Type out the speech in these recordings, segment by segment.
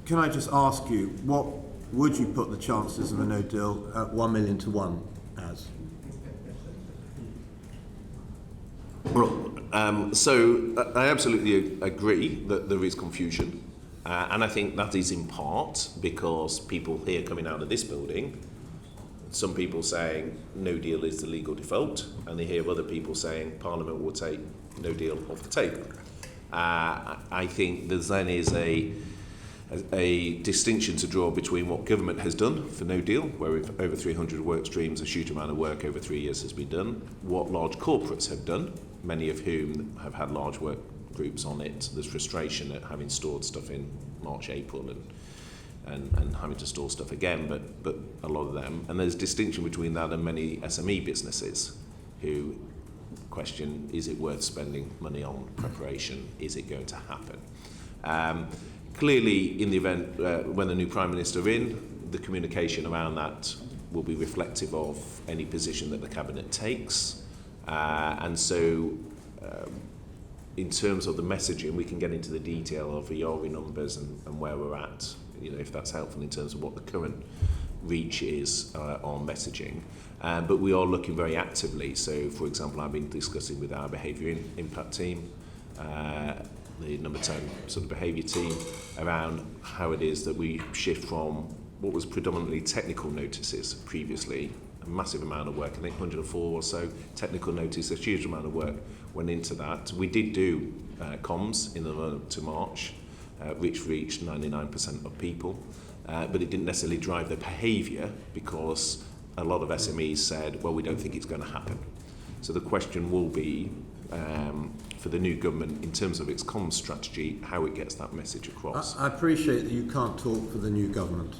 Can I just ask you, what would you put the chances of a no deal at 1 million to 1 as? Well, so I absolutely agree that there is confusion. And I think that is in part because people here coming out of this building, some people saying no deal is the legal default, and they hear other people saying Parliament will take no deal off the table. I think there then is a distinction to draw between what government has done for no deal, where with over 300 work streams, a huge amount of work over 3 years has been done, what large corporates have done, many of whom have had large work groups on it. There's frustration at having stored stuff in March, April and having to store stuff again, but a lot of them. And there's distinction between that and many SME businesses who question, is it worth spending money on preparation? Is it going to happen? Clearly, in the event when the new Prime Minister in, the communication around that will be reflective of any position that the Cabinet takes. And so in terms of the messaging, we can get into the detail of ERE numbers and where we're at, if that's helpful in terms of what the current reach is on messaging. But we are looking very actively. So, for example, I've been discussing with our behaviour impact team, the number 10 sort of behaviour team, around how it is that we shift from what was predominantly technical notices previously, a massive amount of work, I think 104 or so technical notices, a huge amount of work went into that. We did do comms in the run-up to March, which reached 99% of people, but it didn't necessarily drive the behaviour because a lot of SMEs said, well, we don't think it's going to happen. So the question will be, for the new government, in terms of its comms strategy, how it gets that message across. I appreciate that you can't talk for the new government,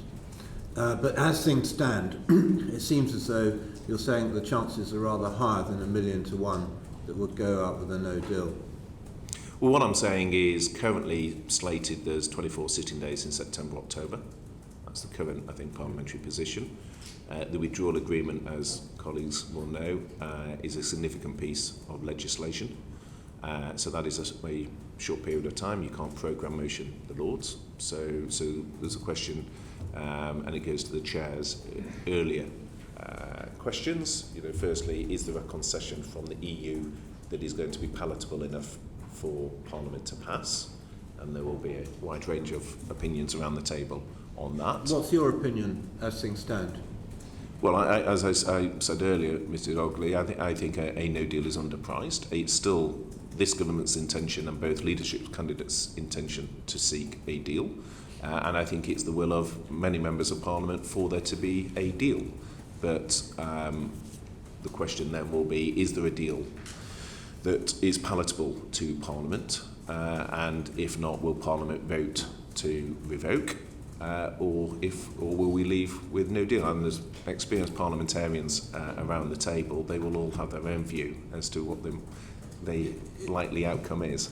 but as things stand, it seems as though you're saying that the chances are rather higher than 1 million to 1 that would go out with a no deal. Well, what I'm saying is currently slated there's 24 sitting days in September, October. That's the current, I think, parliamentary position. The withdrawal agreement, as colleagues will know, is a significant piece of legislation. So that is a short period of time. You can't programme motion the Lords. So there's a question, and it goes to the chairs earlier. Questions. Firstly, is there a concession from the EU that is going to be palatable enough for Parliament to pass? And there will be a wide range of opinions around the table on that. What's your opinion as things stand? Well, as I said earlier, Mr. Ogley, I think a no deal is underpriced. It's still this government's intention and both leadership candidates' intention to seek a deal. And I think it's the will of many members of Parliament for there to be a deal. But the question then will be, is there a deal that is palatable to Parliament? And if not, will Parliament vote to revoke? Or will we leave with no deal? And there's experienced parliamentarians around the table. They will all have their own view as to what the likely outcome is.